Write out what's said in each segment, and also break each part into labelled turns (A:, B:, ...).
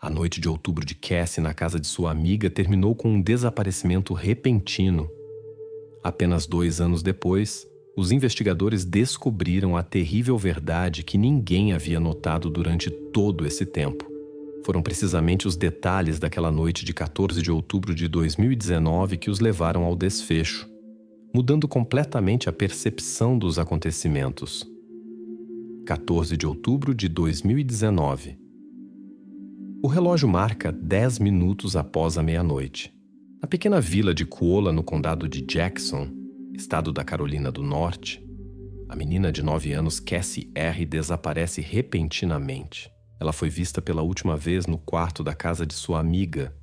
A: A noite de outubro de Cassie na casa de sua amiga terminou com um desaparecimento repentino. Apenas 2 anos depois, os investigadores descobriram a terrível verdade que ninguém havia notado durante todo esse tempo. Foram precisamente os detalhes daquela noite de 14 de outubro de 2019 que os levaram ao desfecho, mudando completamente a percepção dos acontecimentos. 14 de outubro de 2019. O relógio marca 10 minutos após a meia-noite. Na pequena vila de Kuola, no condado de Jackson, estado da Carolina do Norte, a menina de 9 anos Cassie R. desaparece repentinamente. Ela foi vista pela última vez no quarto da casa de sua amiga,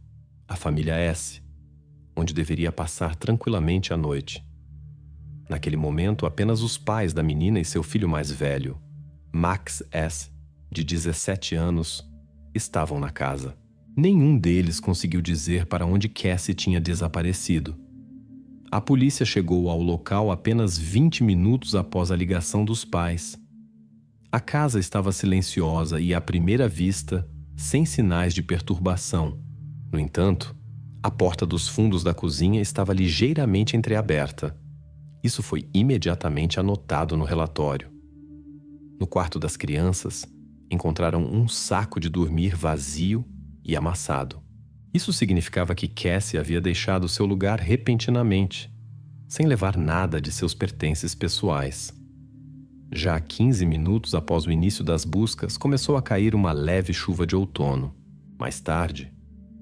A: a família S., onde deveria passar tranquilamente a noite. Naquele momento, apenas os pais da menina e seu filho mais velho, Max S., de 17 anos, estavam na casa. Nenhum deles conseguiu dizer para onde Cassie tinha desaparecido. A polícia chegou ao local apenas 20 minutos após a ligação dos pais. A casa estava silenciosa e, à primeira vista, sem sinais de perturbação. No entanto, a porta dos fundos da cozinha estava ligeiramente entreaberta. Isso foi imediatamente anotado no relatório. No quarto das crianças, encontraram um saco de dormir vazio e amassado. Isso significava que Cassie havia deixado seu lugar repentinamente, sem levar nada de seus pertences pessoais. Já 15 minutos após o início das buscas, começou a cair uma leve chuva de outono. Mais tarde,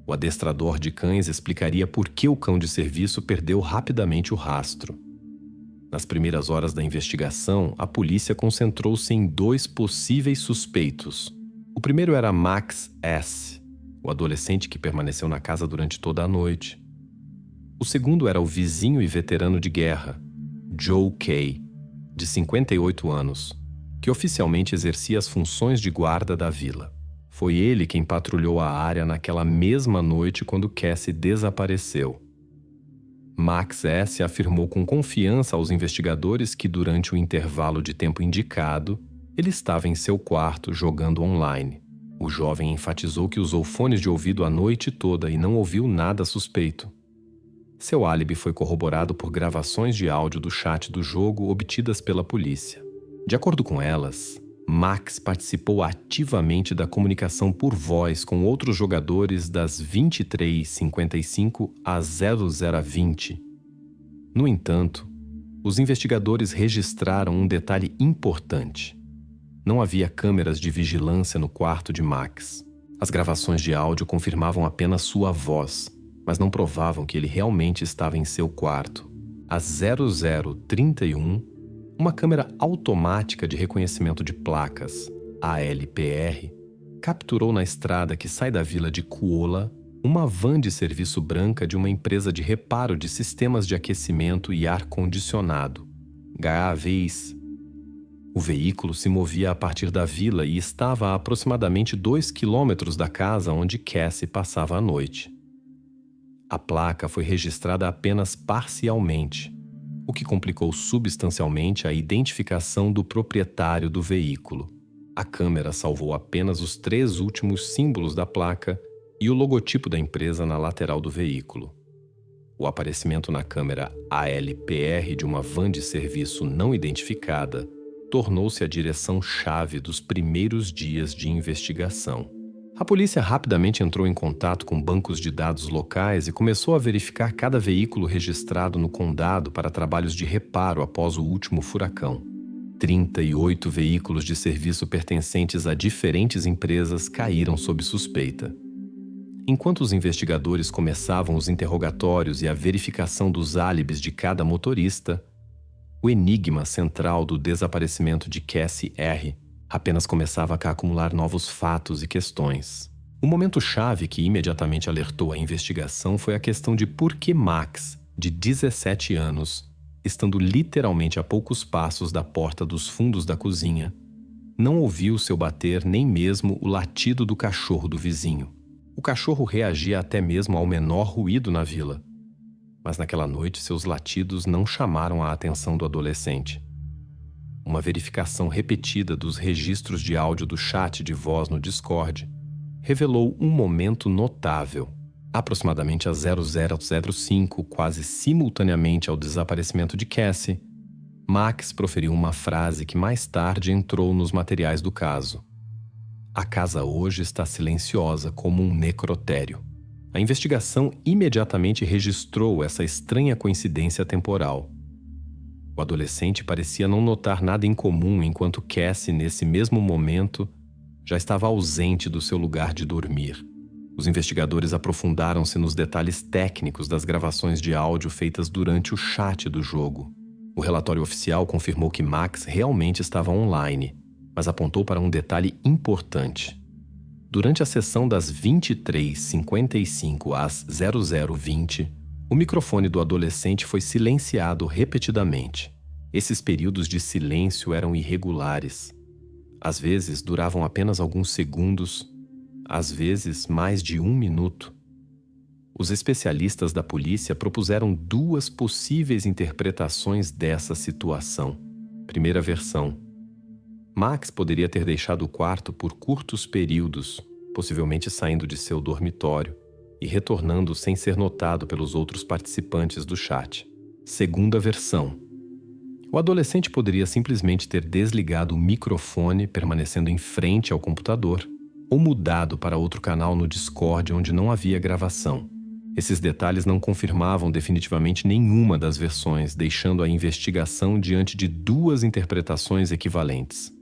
A: o adestrador de cães explicaria por que o cão de serviço perdeu rapidamente o rastro. Nas primeiras horas da investigação, a polícia concentrou-se em 2 possíveis suspeitos. O primeiro era Max S., o adolescente que permaneceu na casa durante toda a noite. O segundo era o vizinho e veterano de guerra, Joe Kay, de 58 anos, que oficialmente exercia as funções de guarda da vila. Foi ele quem patrulhou a área naquela mesma noite quando Cassie desapareceu. Max S. afirmou com confiança aos investigadores que, durante o intervalo de tempo indicado, ele estava em seu quarto jogando online. O jovem enfatizou que usou fones de ouvido a noite toda e não ouviu nada suspeito. Seu álibi foi corroborado por gravações de áudio do chat do jogo obtidas pela polícia. De acordo com elas, Max participou ativamente da comunicação por voz com outros jogadores das 23h55 às 00h20. No entanto, os investigadores registraram um detalhe importante. Não havia câmeras de vigilância no quarto de Max. As gravações de áudio confirmavam apenas sua voz, mas não provavam que ele realmente estava em seu quarto. Às 00h31, uma câmera automática de reconhecimento de placas, ALPR, capturou na estrada que sai da vila de Kuola uma van de serviço branca de uma empresa de reparo de sistemas de aquecimento e ar-condicionado, GAVs. O veículo se movia a partir da vila e estava a aproximadamente 2 quilômetros da casa onde Cassie passava a noite. A placa foi registrada apenas parcialmente, o que complicou substancialmente a identificação do proprietário do veículo. A câmera salvou apenas os 3 últimos símbolos da placa e o logotipo da empresa na lateral do veículo. O aparecimento na câmera ALPR de uma van de serviço não identificada tornou-se a direção-chave dos primeiros dias de investigação. A polícia rapidamente entrou em contato com bancos de dados locais e começou a verificar cada veículo registrado no condado para trabalhos de reparo após o último furacão. 38 veículos de serviço pertencentes a diferentes empresas caíram sob suspeita. Enquanto os investigadores começavam os interrogatórios e a verificação dos álibis de cada motorista, o enigma central do desaparecimento de Cassie R. apenas começava a acumular novos fatos e questões. O momento-chave que imediatamente alertou a investigação foi a questão de por que Max, de 17 anos, estando literalmente a poucos passos da porta dos fundos da cozinha, não ouviu seu bater nem mesmo o latido do cachorro do vizinho. O cachorro reagia até mesmo ao menor ruído na vila. Mas naquela noite seus latidos não chamaram a atenção do adolescente. Uma verificação repetida dos registros de áudio do chat de voz no Discord revelou um momento notável. Aproximadamente às 00:05, quase simultaneamente ao desaparecimento de Cassie, Max proferiu uma frase que mais tarde entrou nos materiais do caso. A casa hoje está silenciosa como um necrotério. A investigação imediatamente registrou essa estranha coincidência temporal. O adolescente parecia não notar nada incomum enquanto Cassie, nesse mesmo momento, já estava ausente do seu lugar de dormir. Os investigadores aprofundaram-se nos detalhes técnicos das gravações de áudio feitas durante o chat do jogo. O relatório oficial confirmou que Max realmente estava online, mas apontou para um detalhe importante. Durante a sessão das 23h55 às 00:20, o microfone do adolescente foi silenciado repetidamente. Esses períodos de silêncio eram irregulares. Às vezes duravam apenas alguns segundos, às vezes mais de 1 minuto. Os especialistas da polícia propuseram 2 possíveis interpretações dessa situação. Primeira versão: Max poderia ter deixado o quarto por curtos períodos, possivelmente saindo de seu dormitório e retornando sem ser notado pelos outros participantes do chat. Segunda versão: o adolescente poderia simplesmente ter desligado o microfone, permanecendo em frente ao computador, ou mudado para outro canal no Discord onde não havia gravação. Esses detalhes não confirmavam definitivamente nenhuma das versões, deixando a investigação diante de 2 interpretações equivalentes.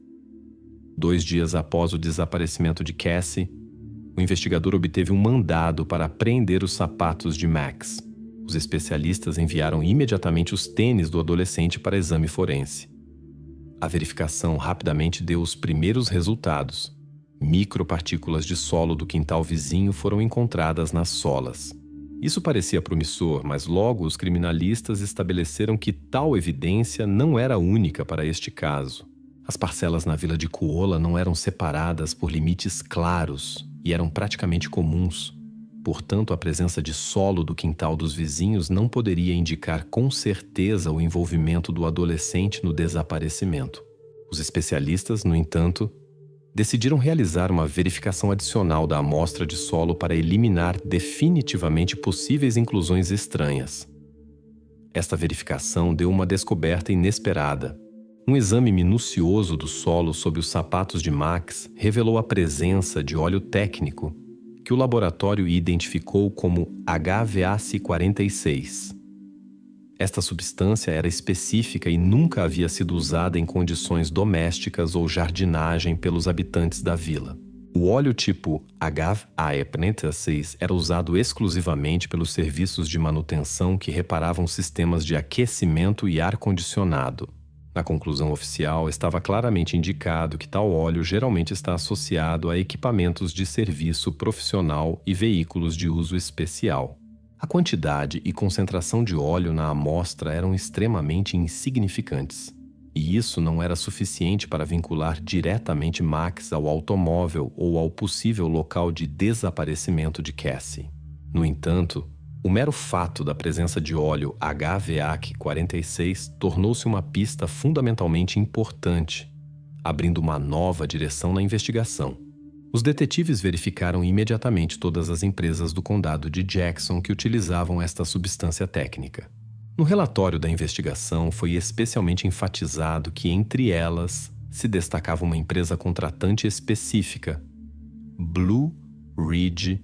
A: 2 dias após o desaparecimento de Cassie, o investigador obteve um mandado para apreender os sapatos de Max. Os especialistas enviaram imediatamente os tênis do adolescente para exame forense. A verificação rapidamente deu os primeiros resultados. Micropartículas de solo do quintal vizinho foram encontradas nas solas. Isso parecia promissor, mas logo os criminalistas estabeleceram que tal evidência não era única para este caso. As parcelas na vila de Kuola não eram separadas por limites claros e eram praticamente comuns. Portanto, a presença de solo do quintal dos vizinhos não poderia indicar com certeza o envolvimento do adolescente no desaparecimento. Os especialistas, no entanto, decidiram realizar uma verificação adicional da amostra de solo para eliminar definitivamente possíveis inclusões estranhas. Esta verificação deu uma descoberta inesperada. Um exame minucioso do solo sob os sapatos de Max revelou a presença de óleo técnico, que o laboratório identificou como HVAC46. Esta substância era específica e nunca havia sido usada em condições domésticas ou jardinagem pelos habitantes da vila. O óleo tipo HVAC46 era usado exclusivamente pelos serviços de manutenção que reparavam sistemas de aquecimento e ar-condicionado. Na conclusão oficial, estava claramente indicado que tal óleo geralmente está associado a equipamentos de serviço profissional e veículos de uso especial. A quantidade e concentração de óleo na amostra eram extremamente insignificantes, e isso não era suficiente para vincular diretamente Max ao automóvel ou ao possível local de desaparecimento de Cassie. No entanto, o mero fato da presença de óleo HVAC46 tornou-se uma pista fundamentalmente importante, abrindo uma nova direção na investigação. Os detetives verificaram imediatamente todas as empresas do condado de Jackson que utilizavam esta substância técnica. No relatório da investigação foi especialmente enfatizado que entre elas se destacava uma empresa contratante específica, Blue Ridge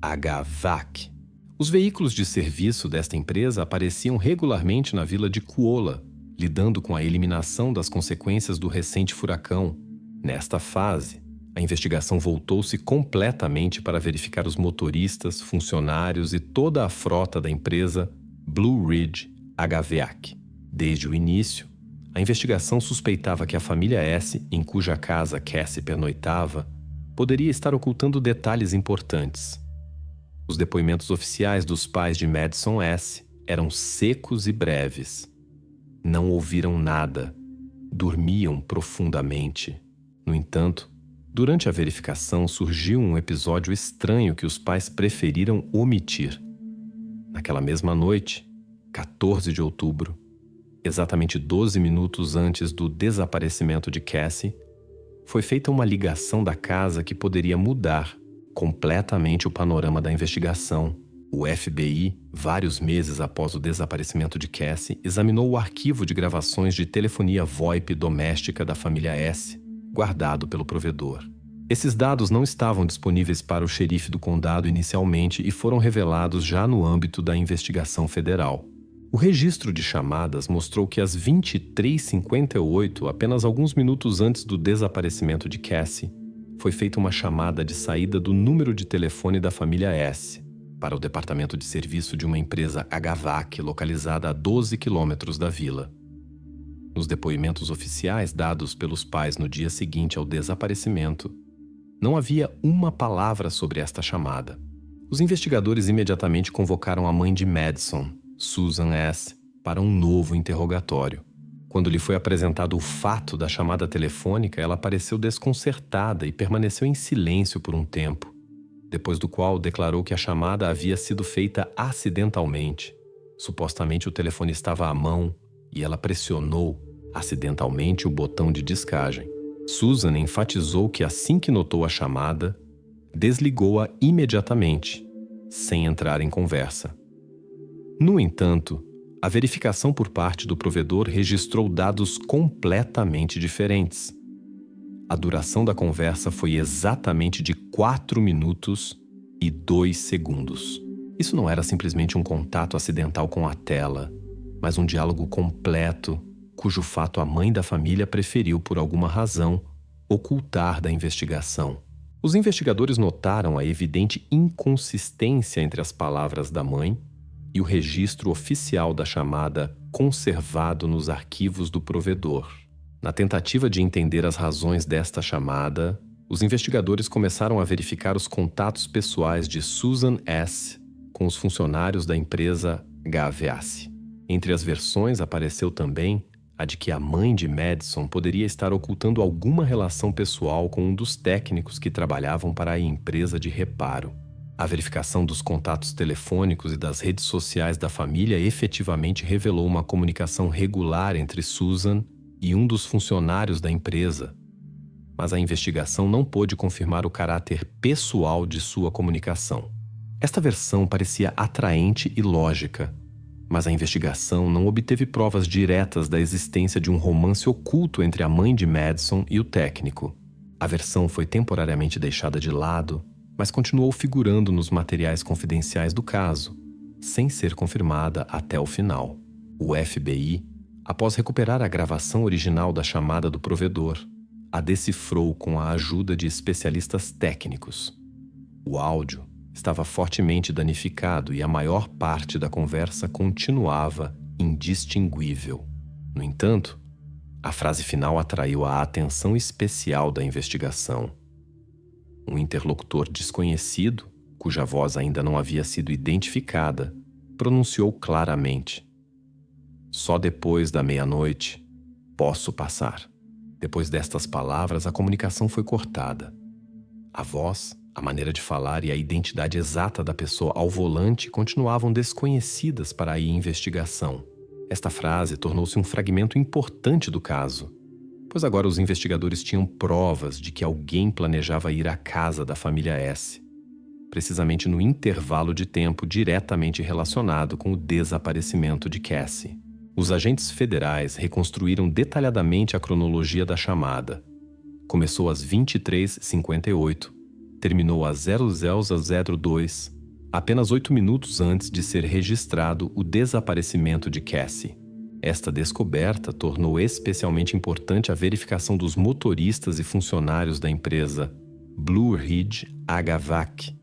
A: HVAC. Os veículos de serviço desta empresa apareciam regularmente na vila de Kuola, lidando com a eliminação das consequências do recente furacão. Nesta fase, a investigação voltou-se completamente para verificar os motoristas, funcionários e toda a frota da empresa Blue Ridge HVAC. Desde o início, a investigação suspeitava que a família S, em cuja casa Cassie pernoitava, poderia estar ocultando detalhes importantes. Os depoimentos oficiais dos pais de Madison S. eram secos e breves. Não ouviram nada. Dormiam profundamente. No entanto, durante a verificação surgiu um episódio estranho que os pais preferiram omitir. Naquela mesma noite, 14 de outubro, exatamente 12 minutos antes do desaparecimento de Cassie, foi feita uma ligação da casa que poderia mudar completamente o panorama da investigação. O FBI, vários meses após o desaparecimento de Cassie, examinou o arquivo de gravações de telefonia VoIP doméstica da família S, guardado pelo provedor. Esses dados não estavam disponíveis para o xerife do condado inicialmente e foram revelados já no âmbito da investigação federal. O registro de chamadas mostrou que às 23h58, apenas alguns minutos antes do desaparecimento de Cassie, foi feita uma chamada de saída do número de telefone da família S para o departamento de serviço de uma empresa HVAC localizada a 12 quilômetros da vila. Nos depoimentos oficiais dados pelos pais no dia seguinte ao desaparecimento, não havia uma palavra sobre esta chamada. Os investigadores imediatamente convocaram a mãe de Madison, Susan S., para um novo interrogatório. Quando lhe foi apresentado o fato da chamada telefônica, ela pareceu desconcertada e permaneceu em silêncio por um tempo, depois do qual declarou que a chamada havia sido feita acidentalmente. Supostamente o telefone estava à mão e ela pressionou acidentalmente o botão de descagem. Susan enfatizou que assim que notou a chamada, desligou-a imediatamente, sem entrar em conversa. No entanto, a verificação por parte do provedor registrou dados completamente diferentes. A duração da conversa foi exatamente de 4 minutos e 2 segundos. Isso não era simplesmente um contato acidental com a tela, mas um diálogo completo, cujo fato a mãe da família preferiu, por alguma razão, ocultar da investigação. Os investigadores notaram a evidente inconsistência entre as palavras da mãe e o registro oficial da chamada conservado nos arquivos do provedor. Na tentativa de entender as razões desta chamada, os investigadores começaram a verificar os contatos pessoais de Susan S. com os funcionários da empresa HVAC. Entre as versões apareceu também a de que a mãe de Madison poderia estar ocultando alguma relação pessoal com um dos técnicos que trabalhavam para a empresa de reparo. A verificação dos contatos telefônicos e das redes sociais da família efetivamente revelou uma comunicação regular entre Susan e um dos funcionários da empresa, mas a investigação não pôde confirmar o caráter pessoal de sua comunicação. Esta versão parecia atraente e lógica, mas a investigação não obteve provas diretas da existência de um romance oculto entre a mãe de Madison e o técnico. A versão foi temporariamente deixada de lado, mas continuou figurando nos materiais confidenciais do caso, sem ser confirmada até o final. O FBI, após recuperar a gravação original da chamada do provedor, a decifrou com a ajuda de especialistas técnicos. O áudio estava fortemente danificado e a maior parte da conversa continuava indistinguível. No entanto, a frase final atraiu a atenção especial da investigação. Um interlocutor desconhecido, cuja voz ainda não havia sido identificada, pronunciou claramente: "Só depois da meia-noite posso passar." Depois destas palavras, a comunicação foi cortada. A voz, a maneira de falar e a identidade exata da pessoa ao volante continuavam desconhecidas para a investigação. Esta frase tornou-se um fragmento importante do caso, pois agora os investigadores tinham provas de que alguém planejava ir à casa da família S, precisamente no intervalo de tempo diretamente relacionado com o desaparecimento de Cassie. Os agentes federais reconstruíram detalhadamente a cronologia da chamada. Começou às 23h58, terminou às 00:02, apenas 8 minutos antes de ser registrado o desaparecimento de Cassie. Esta descoberta tornou especialmente importante a verificação dos motoristas e funcionários da empresa Blue Ridge HVAC,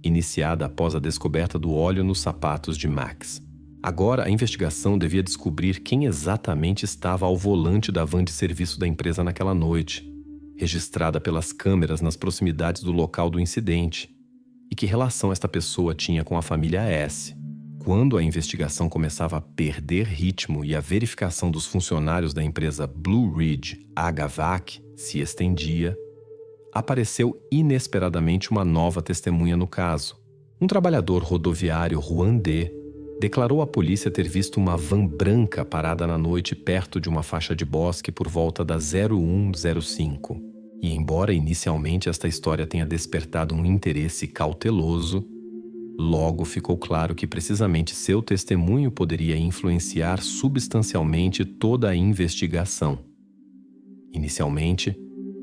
A: iniciada após a descoberta do óleo nos sapatos de Max. Agora, a investigação devia descobrir quem exatamente estava ao volante da van de serviço da empresa naquela noite, registrada pelas câmeras nas proximidades do local do incidente, e que relação esta pessoa tinha com a família S. Quando a investigação começava a perder ritmo e a verificação dos funcionários da empresa Blue Ridge HVAC se estendia, apareceu inesperadamente uma nova testemunha no caso. Um trabalhador rodoviário ruandês declarou à polícia ter visto uma van branca parada na noite perto de uma faixa de bosque por volta das 01:05. E embora inicialmente esta história tenha despertado um interesse cauteloso, logo ficou claro que precisamente seu testemunho poderia influenciar substancialmente toda a investigação. Inicialmente,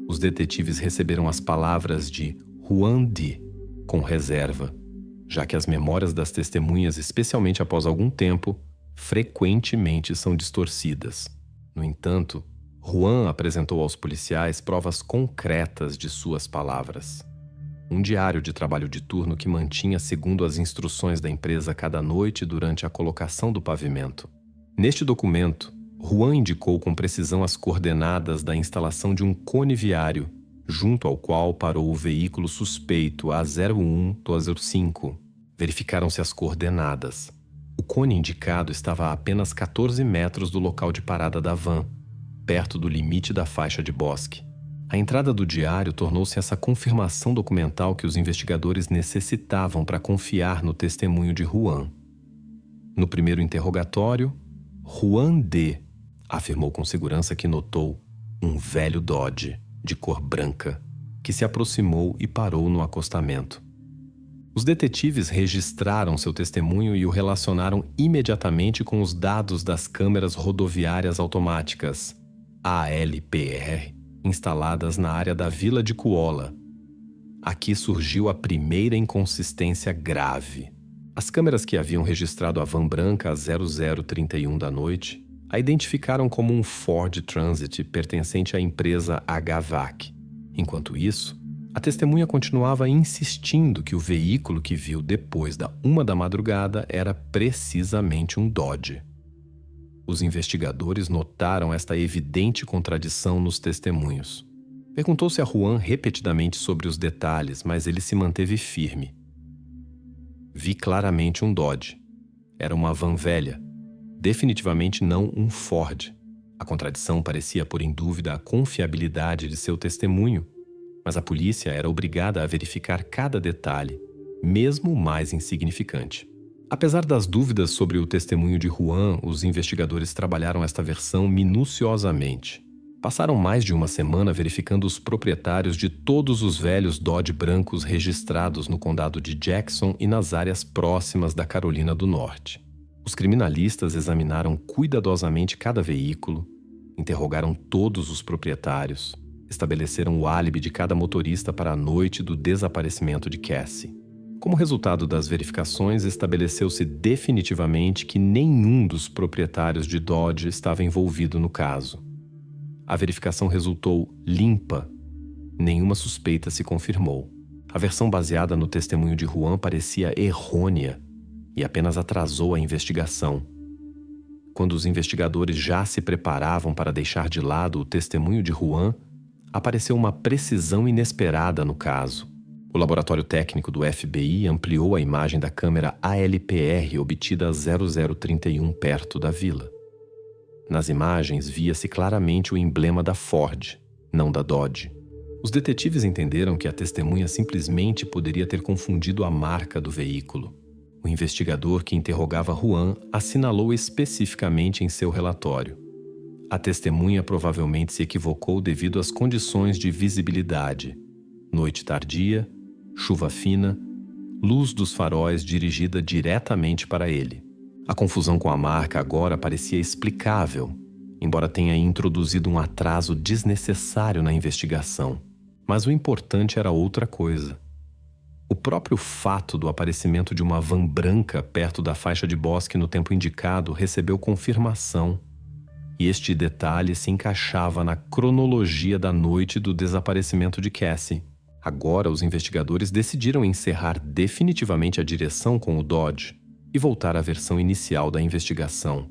A: os detetives receberam as palavras de Juan D. com reserva, já que as memórias das testemunhas, especialmente após algum tempo, frequentemente são distorcidas. No entanto, Juan apresentou aos policiais provas concretas de suas palavras. Um diário de trabalho de turno que mantinha segundo as instruções da empresa cada noite durante a colocação do pavimento. Neste documento, Juan indicou com precisão as coordenadas da instalação de um cone viário, junto ao qual parou o veículo suspeito A01-205. Verificaram-se as coordenadas. O cone indicado estava a apenas 14 metros do local de parada da van, perto do limite da faixa de bosque. A entrada do diário tornou-se essa confirmação documental que os investigadores necessitavam para confiar no testemunho de Juan. No primeiro interrogatório, Juan D. afirmou com segurança que notou um velho Dodge, de cor branca, que se aproximou e parou no acostamento. Os detetives registraram seu testemunho e o relacionaram imediatamente com os dados das câmeras rodoviárias automáticas, ALPR, instaladas na área da Vila de Kuala. Aqui surgiu a primeira inconsistência grave. As câmeras que haviam registrado a van branca às 00:31 da noite a identificaram como um Ford Transit pertencente à empresa HVAC. Enquanto isso, a testemunha continuava insistindo que o veículo que viu depois da 1 da madrugada era precisamente um Dodge. Os investigadores notaram esta evidente contradição nos testemunhos. Perguntou-se a Juan repetidamente sobre os detalhes, mas ele se manteve firme. Vi claramente um Dodge. Era uma van velha. Definitivamente não um Ford. A contradição parecia pôr em dúvida a confiabilidade de seu testemunho, mas a polícia era obrigada a verificar cada detalhe, mesmo o mais insignificante. Apesar das dúvidas sobre o testemunho de Juan, os investigadores trabalharam esta versão minuciosamente. Passaram mais de uma semana verificando os proprietários de todos os velhos Dodge brancos registrados no condado de Jackson e nas áreas próximas da Carolina do Norte. Os criminalistas examinaram cuidadosamente cada veículo, interrogaram todos os proprietários, estabeleceram o álibi de cada motorista para a noite do desaparecimento de Cassie. Como resultado das verificações, estabeleceu-se definitivamente que nenhum dos proprietários de Dodge estava envolvido no caso. A verificação resultou limpa. Nenhuma suspeita se confirmou. A versão baseada no testemunho de Juan parecia errônea e apenas atrasou a investigação. Quando os investigadores já se preparavam para deixar de lado o testemunho de Juan, apareceu uma precisão inesperada no caso. O laboratório técnico do FBI ampliou a imagem da câmera ALPR obtida a 00:31 perto da vila. Nas imagens via-se claramente o emblema da Ford, não da Dodge. Os detetives entenderam que a testemunha simplesmente poderia ter confundido a marca do veículo. O investigador que interrogava Juan assinalou especificamente em seu relatório: a testemunha provavelmente se equivocou devido às condições de visibilidade. Noite tardia, chuva fina, luz dos faróis dirigida diretamente para ele. A confusão com a marca agora parecia explicável, embora tenha introduzido um atraso desnecessário na investigação. Mas o importante era outra coisa. O próprio fato do aparecimento de uma van branca perto da faixa de bosque no tempo indicado recebeu confirmação. E este detalhe se encaixava na cronologia da noite do desaparecimento de Cassie. Agora, os investigadores decidiram encerrar definitivamente a direção com o Dodge e voltar à versão inicial da investigação.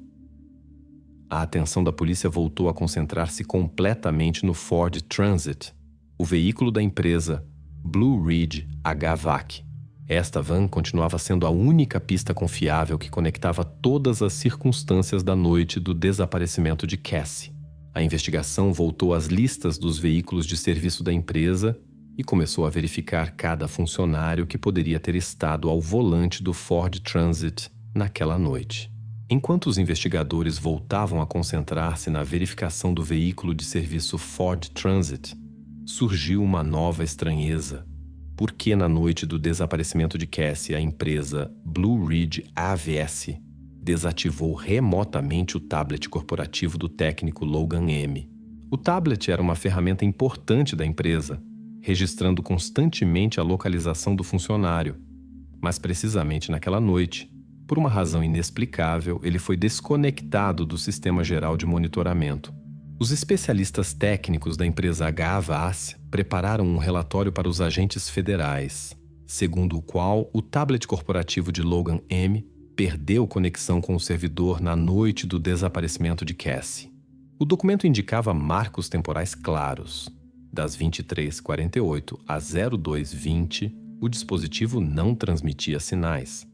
A: A atenção da polícia voltou a concentrar-se completamente no Ford Transit, o veículo da empresa Blue Ridge HVAC. Esta van continuava sendo a única pista confiável que conectava todas as circunstâncias da noite do desaparecimento de Cassie. A investigação voltou às listas dos veículos de serviço da empresa e começou a verificar cada funcionário que poderia ter estado ao volante do Ford Transit naquela noite. Enquanto os investigadores voltavam a concentrar-se na verificação do veículo de serviço Ford Transit, surgiu uma nova estranheza. Por que na noite do desaparecimento de Cassie a empresa Blue Ridge AVS desativou remotamente o tablet corporativo do técnico Logan M? O tablet era uma ferramenta importante da empresa, registrando constantemente a localização do funcionário. Mas precisamente naquela noite, por uma razão inexplicável, ele foi desconectado do sistema geral de monitoramento. Os especialistas técnicos da empresa HVAC prepararam um relatório para os agentes federais, segundo o qual o tablet corporativo de Logan M perdeu conexão com o servidor na noite do desaparecimento de Cassie. O documento indicava marcos temporais claros. Das 23h48 às 02h20, o dispositivo não transmitia sinais.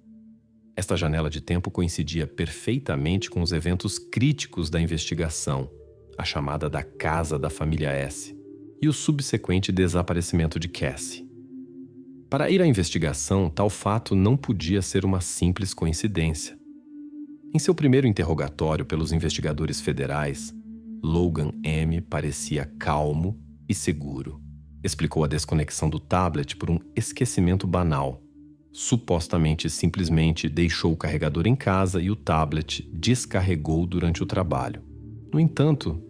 A: Esta janela de tempo coincidia perfeitamente com os eventos críticos da investigação, a chamada da Casa da Família S, e o subsequente desaparecimento de Cassie. Para ir à investigação, tal fato não podia ser uma simples coincidência. Em seu primeiro interrogatório pelos investigadores federais, Logan M parecia calmo e seguro. Explicou a desconexão do tablet por um esquecimento banal. Supostamente simplesmente deixou o carregador em casa e o tablet descarregou durante o trabalho. No entanto,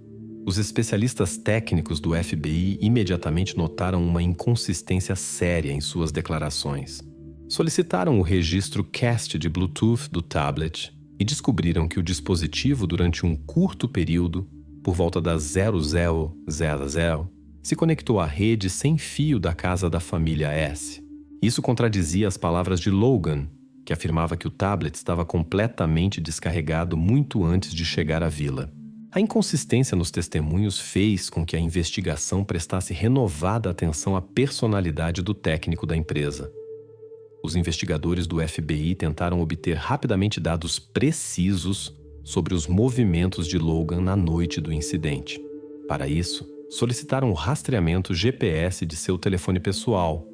A: os especialistas técnicos do FBI imediatamente notaram uma inconsistência séria em suas declarações. Solicitaram o registro CAST de Bluetooth do tablet e descobriram que o dispositivo, durante um curto período, por volta das 0000, se conectou à rede sem fio da casa da família S. Isso contradizia as palavras de Logan, que afirmava que o tablet estava completamente descarregado muito antes de chegar à vila. A inconsistência nos testemunhos fez com que a investigação prestasse renovada atenção à personalidade do técnico da empresa. Os investigadores do FBI tentaram obter rapidamente dados precisos sobre os movimentos de Logan na noite do incidente. Para isso, solicitaram o rastreamento GPS de seu telefone pessoal.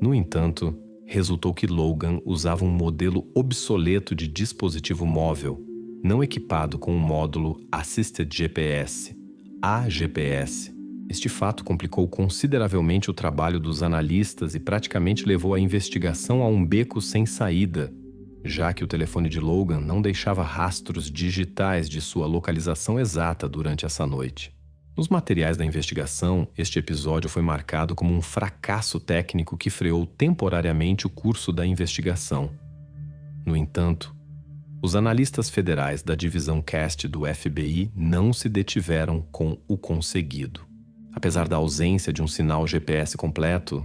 A: No entanto, resultou que Logan usava um modelo obsoleto de dispositivo móvel, não equipado com o módulo Assisted GPS, AGPS. Este fato complicou consideravelmente o trabalho dos analistas e praticamente levou a investigação a um beco sem saída, já que o telefone de Logan não deixava rastros digitais de sua localização exata durante essa noite. Nos materiais da investigação, este episódio foi marcado como um fracasso técnico que freou temporariamente o curso da investigação. No entanto, os analistas federais da divisão CAST do FBI não se detiveram com o conseguido. Apesar da ausência de um sinal GPS completo,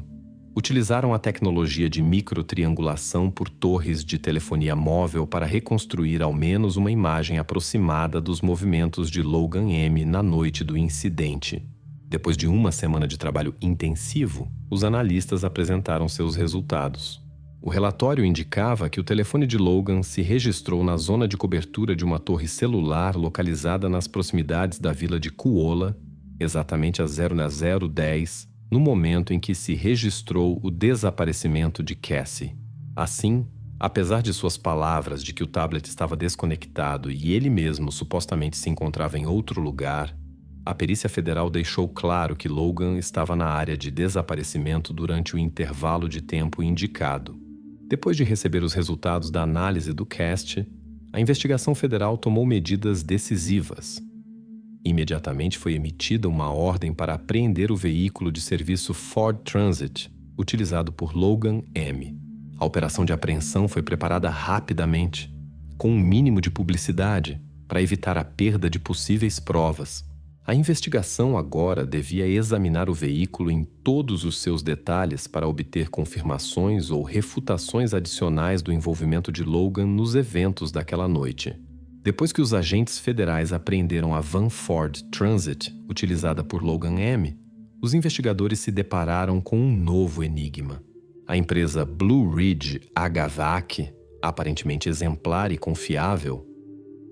A: utilizaram a tecnologia de microtriangulação por torres de telefonia móvel para reconstruir ao menos uma imagem aproximada dos movimentos de Logan M na noite do incidente. Depois de uma semana de trabalho intensivo, os analistas apresentaram seus resultados. O relatório indicava que o telefone de Logan se registrou na zona de cobertura de uma torre celular localizada nas proximidades da vila de Kuola, exatamente às 0010, no momento em que se registrou o desaparecimento de Cassie. Assim, apesar de suas palavras de que o tablet estava desconectado e ele mesmo supostamente se encontrava em outro lugar, a perícia federal deixou claro que Logan estava na área de desaparecimento durante o intervalo de tempo indicado. Depois de receber os resultados da análise do CAST, a investigação federal tomou medidas decisivas. Imediatamente foi emitida uma ordem para apreender o veículo de serviço Ford Transit, utilizado por Logan M. A operação de apreensão foi preparada rapidamente, com um mínimo de publicidade, para evitar a perda de possíveis provas. A investigação agora devia examinar o veículo em todos os seus detalhes para obter confirmações ou refutações adicionais do envolvimento de Logan nos eventos daquela noite. Depois que os agentes federais apreenderam a van Ford Transit, utilizada por Logan M., os investigadores se depararam com um novo enigma. A empresa Blue Ridge HVAC, aparentemente exemplar e confiável,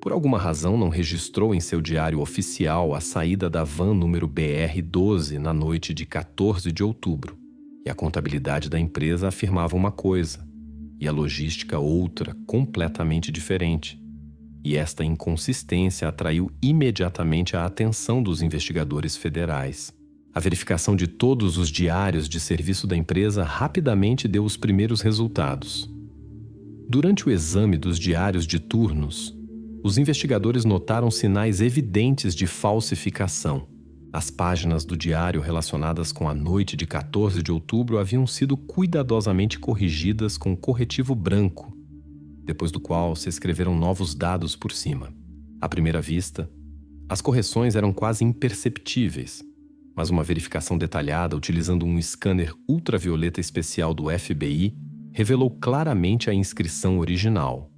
A: por alguma razão não registrou em seu diário oficial a saída da van número BR-12 na noite de 14 de outubro. E a contabilidade da empresa afirmava uma coisa, e a logística outra completamente diferente. E esta inconsistência atraiu imediatamente a atenção dos investigadores federais. A verificação de todos os diários de serviço da empresa rapidamente deu os primeiros resultados. Durante o exame dos diários de turnos, os investigadores notaram sinais evidentes de falsificação. As páginas do diário relacionadas com a noite de 14 de outubro haviam sido cuidadosamente corrigidas com corretivo branco, depois do qual se escreveram novos dados por cima. À primeira vista, as correções eram quase imperceptíveis, mas uma verificação detalhada utilizando um scanner ultravioleta especial do FBI revelou claramente a inscrição original.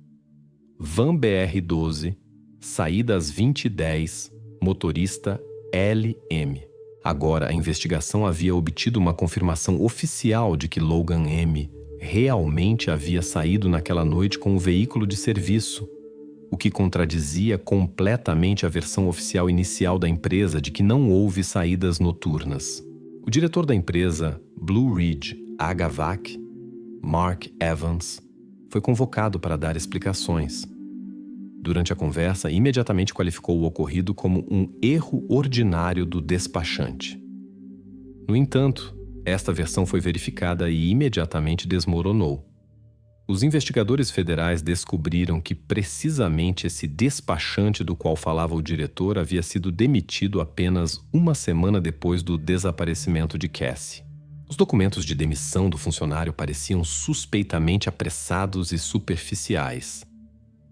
A: Van BR-12, saída às 20h10, motorista LM. Agora, a investigação havia obtido uma confirmação oficial de que Logan M. realmente havia saído naquela noite com o veículo de serviço, o que contradizia completamente a versão oficial inicial da empresa de que não houve saídas noturnas. O diretor da empresa, Blue Ridge HVAC, Mark Evans, foi convocado para dar explicações. Durante a conversa, imediatamente qualificou o ocorrido como um erro ordinário do despachante. No entanto, esta versão foi verificada e imediatamente desmoronou. Os investigadores federais descobriram que precisamente esse despachante do qual falava o diretor havia sido demitido apenas uma semana depois do desaparecimento de Cassie. Os documentos de demissão do funcionário pareciam suspeitamente apressados e superficiais.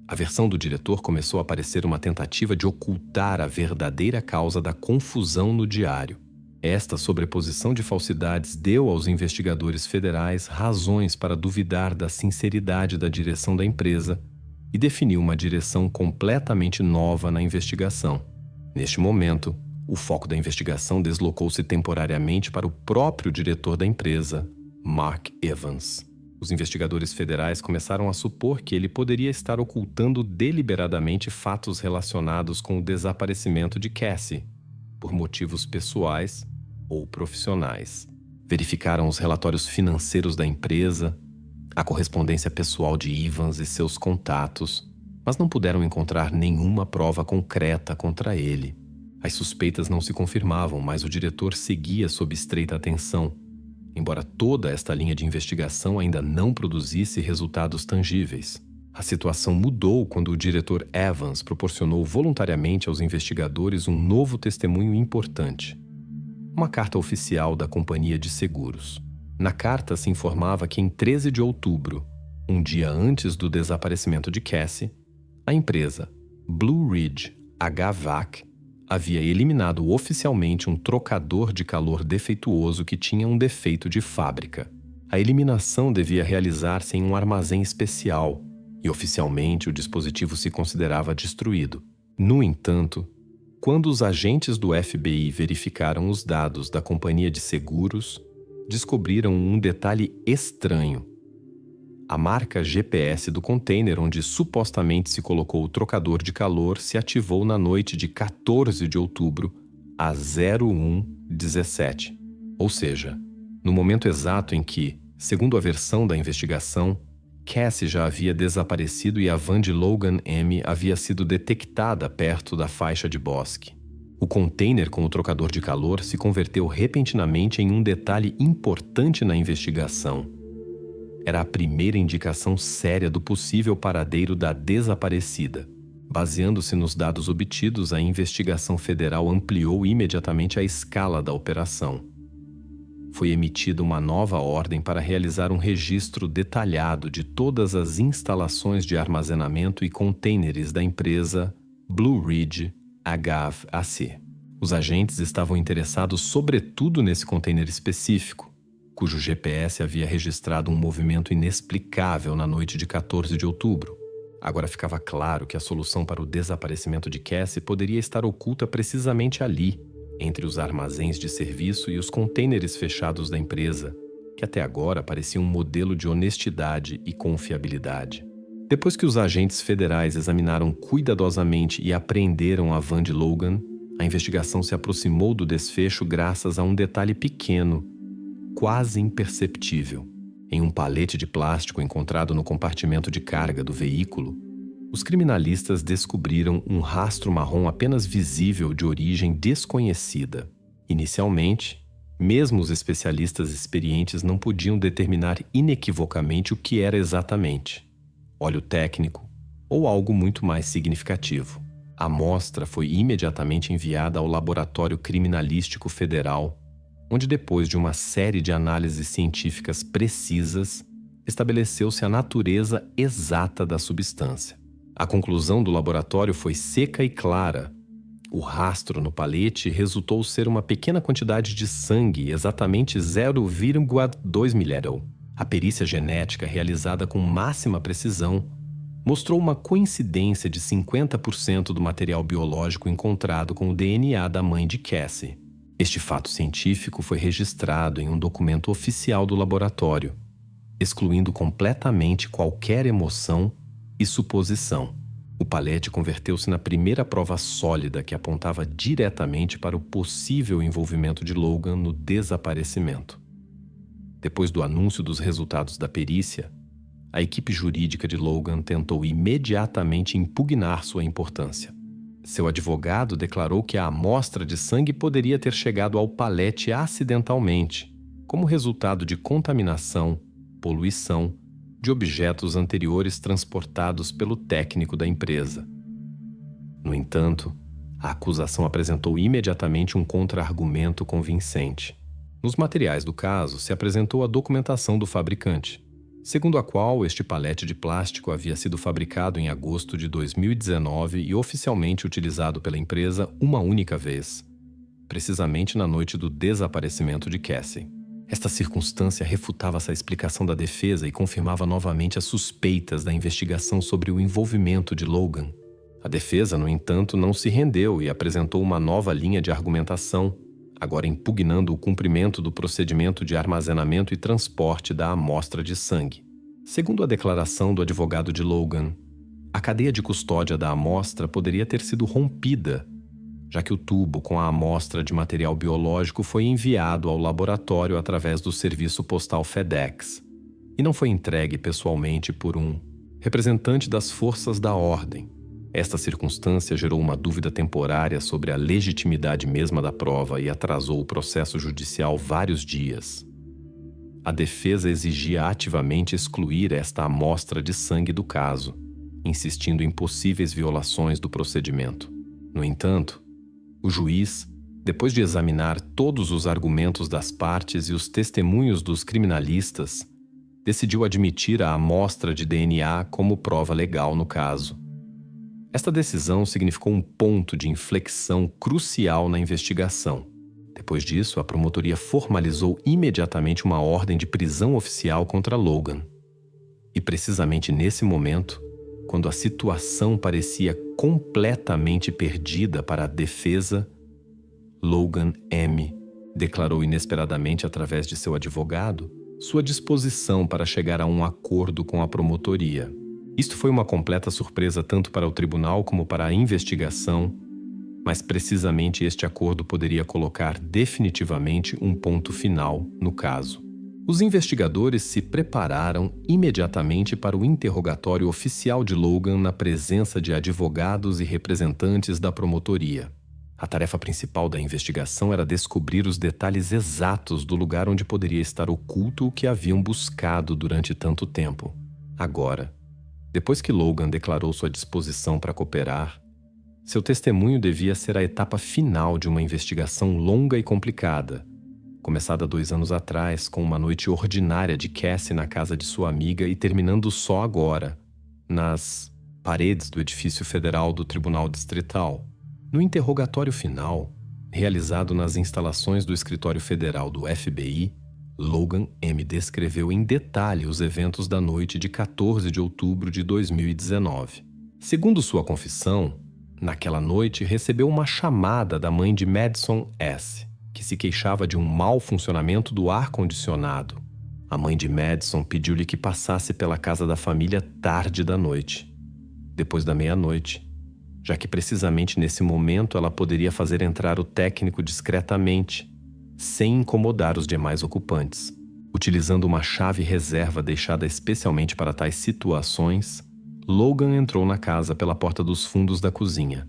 A: A versão do diretor começou a parecer uma tentativa de ocultar a verdadeira causa da confusão no diário. Esta sobreposição de falsidades deu aos investigadores federais razões para duvidar da sinceridade da direção da empresa e definiu uma direção completamente nova na investigação. Neste momento, o foco da investigação deslocou-se temporariamente para o próprio diretor da empresa, Mark Evans. Os investigadores federais começaram a supor que ele poderia estar ocultando deliberadamente fatos relacionados com o desaparecimento de Cassie, por motivos pessoais ou profissionais. Verificaram os relatórios financeiros da empresa, a correspondência pessoal de Evans e seus contatos, mas não puderam encontrar nenhuma prova concreta contra ele. As suspeitas não se confirmavam, mas o diretor seguia sob estreita atenção, embora toda esta linha de investigação ainda não produzisse resultados tangíveis. A situação mudou quando o diretor Evans proporcionou voluntariamente aos investigadores um novo testemunho importante. Uma carta oficial da companhia de seguros. Na carta se informava que em 13 de outubro, um dia antes do desaparecimento de Cassie, a empresa Blue Ridge HVAC havia eliminado oficialmente um trocador de calor defeituoso que tinha um defeito de fábrica. A eliminação devia realizar-se em um armazém especial e oficialmente o dispositivo se considerava destruído. No entanto, quando os agentes do FBI verificaram os dados da companhia de seguros, descobriram um detalhe estranho. A marca GPS do container onde supostamente se colocou o trocador de calor se ativou na noite de 14 de outubro, às 01:17. Ou seja, no momento exato em que, segundo a versão da investigação, Cassie já havia desaparecido e a van de Logan M. havia sido detectada perto da faixa de bosque. O container com o trocador de calor se converteu repentinamente em um detalhe importante na investigação. Era a primeira indicação séria do possível paradeiro da desaparecida. Baseando-se nos dados obtidos, a investigação federal ampliou imediatamente a escala da operação. Foi emitida uma nova ordem para realizar um registro detalhado de todas as instalações de armazenamento e contêineres da empresa Blue Ridge HVAC. Os agentes estavam interessados sobretudo nesse contêiner específico, cujo GPS havia registrado um movimento inexplicável na noite de 14 de outubro. Agora ficava claro que a solução para o desaparecimento de Cassie poderia estar oculta precisamente ali, entre os armazéns de serviço e os contêineres fechados da empresa, que até agora parecia um modelo de honestidade e confiabilidade. Depois que os agentes federais examinaram cuidadosamente e apreenderam a van de Logan, a investigação se aproximou do desfecho graças a um detalhe pequeno, quase imperceptível. Em um palete de plástico encontrado no compartimento de carga do veículo, os criminalistas descobriram um rastro marrom apenas visível de origem desconhecida. Inicialmente, mesmo os especialistas experientes não podiam determinar inequivocamente o que era exatamente óleo técnico ou algo muito mais significativo. A amostra foi imediatamente enviada ao Laboratório Criminalístico Federal, onde, depois de uma série de análises científicas precisas, estabeleceu-se a natureza exata da substância. A conclusão do laboratório foi seca e clara. O rastro no palete resultou ser uma pequena quantidade de sangue, exatamente 0,2 mililitros. A perícia genética, realizada com máxima precisão, mostrou uma coincidência de 50% do material biológico encontrado com o DNA da mãe de Cassie. Este fato científico foi registrado em um documento oficial do laboratório, excluindo completamente qualquer emoção e suposição. O palete converteu-se na primeira prova sólida que apontava diretamente para o possível envolvimento de Logan no desaparecimento. Depois do anúncio dos resultados da perícia, a equipe jurídica de Logan tentou imediatamente impugnar sua importância. Seu advogado declarou que a amostra de sangue poderia ter chegado ao palete acidentalmente, como resultado de contaminação, poluição, de objetos anteriores transportados pelo técnico da empresa. No entanto, a acusação apresentou imediatamente um contra-argumento convincente. Nos materiais do caso se apresentou a documentação do fabricante, segundo a qual este palete de plástico havia sido fabricado em agosto de 2019 e oficialmente utilizado pela empresa uma única vez, precisamente na noite do desaparecimento de Cassie. Esta circunstância refutava essa explicação da defesa e confirmava novamente as suspeitas da investigação sobre o envolvimento de Logan. A defesa, no entanto, não se rendeu e apresentou uma nova linha de argumentação, agora impugnando o cumprimento do procedimento de armazenamento e transporte da amostra de sangue. Segundo a declaração do advogado de Logan, a cadeia de custódia da amostra poderia ter sido rompida, já que o tubo com a amostra de material biológico foi enviado ao laboratório através do serviço postal FedEx e não foi entregue pessoalmente por um representante das forças da ordem. Esta circunstância gerou uma dúvida temporária sobre a legitimidade mesma da prova e atrasou o processo judicial vários dias. A defesa exigia ativamente excluir esta amostra de sangue do caso, insistindo em possíveis violações do procedimento. No entanto, o juiz, depois de examinar todos os argumentos das partes e os testemunhos dos criminalistas, decidiu admitir a amostra de DNA como prova legal no caso. Esta decisão significou um ponto de inflexão crucial na investigação. Depois disso, a promotoria formalizou imediatamente uma ordem de prisão oficial contra Logan. E precisamente nesse momento, quando a situação parecia completamente perdida para a defesa, Logan M. declarou inesperadamente através de seu advogado sua disposição para chegar a um acordo com a promotoria. Isto foi uma completa surpresa tanto para o tribunal como para a investigação, mas precisamente este acordo poderia colocar definitivamente um ponto final no caso. Os investigadores se prepararam imediatamente para o interrogatório oficial de Logan na presença de advogados e representantes da promotoria. A tarefa principal da investigação era descobrir os detalhes exatos do lugar onde poderia estar oculto o que haviam buscado durante tanto tempo. Agora, depois que Logan declarou sua disposição para cooperar, seu testemunho devia ser a etapa final de uma investigação longa e complicada, começada 2 anos atrás com uma noite ordinária de Cassie na casa de sua amiga e terminando só agora, nas paredes do edifício federal do Tribunal Distrital. No interrogatório final, realizado nas instalações do escritório federal do FBI, Logan M. descreveu em detalhe os eventos da noite de 14 de outubro de 2019. Segundo sua confissão, naquela noite recebeu uma chamada da mãe de Madison S., que se queixava de um mau funcionamento do ar-condicionado. A mãe de Madison pediu-lhe que passasse pela casa da família tarde da noite, depois da meia-noite, já que precisamente nesse momento ela poderia fazer entrar o técnico discretamente, sem incomodar os demais ocupantes. Utilizando uma chave reserva deixada especialmente para tais situações, Logan entrou na casa pela porta dos fundos da cozinha.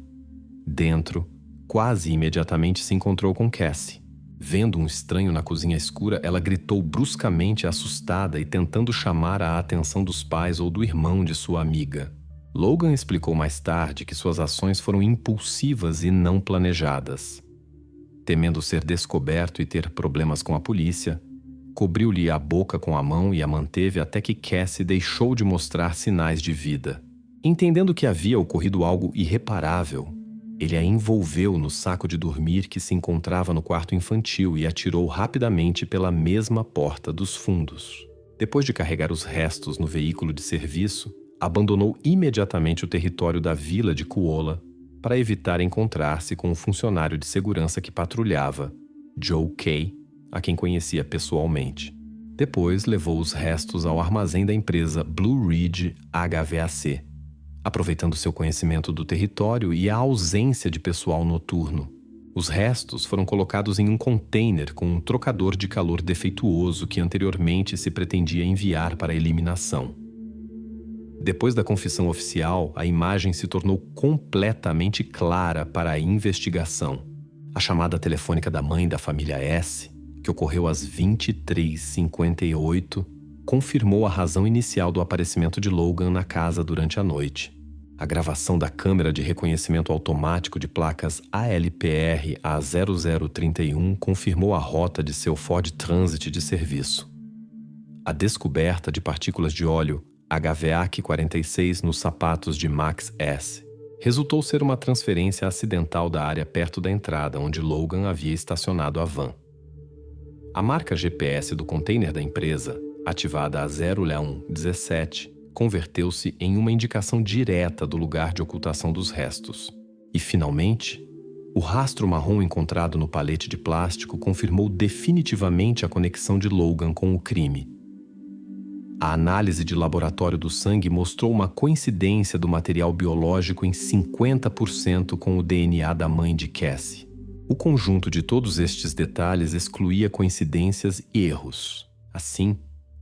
A: Dentro, quase imediatamente se encontrou com Cassie. Vendo um estranho na cozinha escura, ela gritou bruscamente, assustada e tentando chamar a atenção dos pais ou do irmão de sua amiga. Logan explicou mais tarde que suas ações foram impulsivas e não planejadas. Temendo ser descoberto e ter problemas com a polícia, cobriu-lhe a boca com a mão e a manteve até que Cassie deixou de mostrar sinais de vida. Entendendo que havia ocorrido algo irreparável, ele a envolveu no saco de dormir que se encontrava no quarto infantil e atirou rapidamente pela mesma porta dos fundos. Depois de carregar os restos no veículo de serviço, abandonou imediatamente o território da vila de Kuola para evitar encontrar-se com um funcionário de segurança que patrulhava, Joe Kay, a quem conhecia pessoalmente. Depois levou os restos ao armazém da empresa Blue Ridge HVAC, aproveitando seu conhecimento do território e a ausência de pessoal noturno. Os restos foram colocados em um container com um trocador de calor defeituoso que anteriormente se pretendia enviar para eliminação. Depois da confissão oficial, a imagem se tornou completamente clara para a investigação. A chamada telefônica da mãe da família S, que ocorreu às 23h58, confirmou a razão inicial do aparecimento de Logan na casa durante a noite. A gravação da câmera de reconhecimento automático de placas ALPR A0031 confirmou a rota de seu Ford Transit de serviço. A descoberta de partículas de óleo HVAC 46 nos sapatos de Max S. resultou ser uma transferência acidental da área perto da entrada onde Logan havia estacionado a van. A marca GPS do container da empresa, ativada a 01117, converteu-se em uma indicação direta do lugar de ocultação dos restos. E, finalmente, o rastro marrom encontrado no palete de plástico confirmou definitivamente a conexão de Logan com o crime. A análise de laboratório do sangue mostrou uma coincidência do material biológico em 50% com o DNA da mãe de Cassie. O conjunto de todos estes detalhes excluía coincidências e erros. Assim,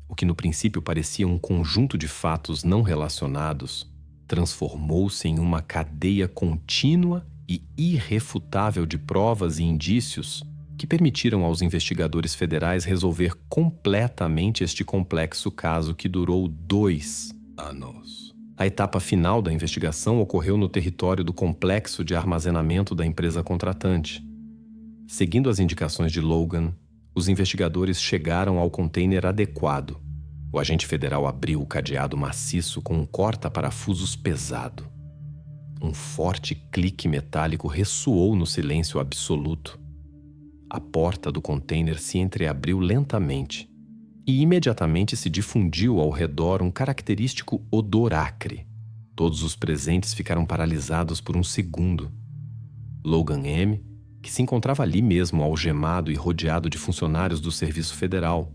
A: o que no princípio parecia um conjunto de fatos não relacionados, transformou-se em uma cadeia contínua e irrefutável de provas e indícios que permitiram aos investigadores federais resolver completamente este complexo caso que durou 2 anos. A etapa final da investigação ocorreu no território do complexo de armazenamento da empresa contratante. Seguindo as indicações de Logan, os investigadores chegaram ao container adequado. O agente federal abriu o cadeado maciço com um corta-parafusos pesado. Um forte clique metálico ressoou no silêncio absoluto. A porta do container se entreabriu lentamente e imediatamente se difundiu ao redor um característico odor acre. Todos os presentes ficaram paralisados por um segundo. Logan M., que se encontrava ali mesmo algemado e rodeado de funcionários do Serviço Federal,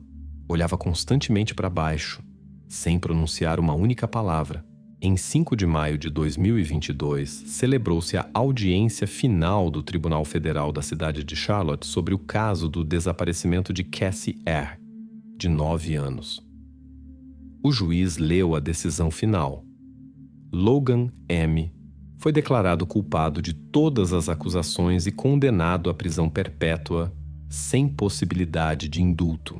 A: olhava constantemente para baixo, sem pronunciar uma única palavra. Em 5 de maio de 2022, celebrou-se a audiência final do Tribunal Federal da cidade de Charlotte sobre o caso do desaparecimento de Cassie R., de 9 anos. O juiz leu a decisão final. Logan M. foi declarado culpado de todas as acusações e condenado à prisão perpétua, sem possibilidade de indulto.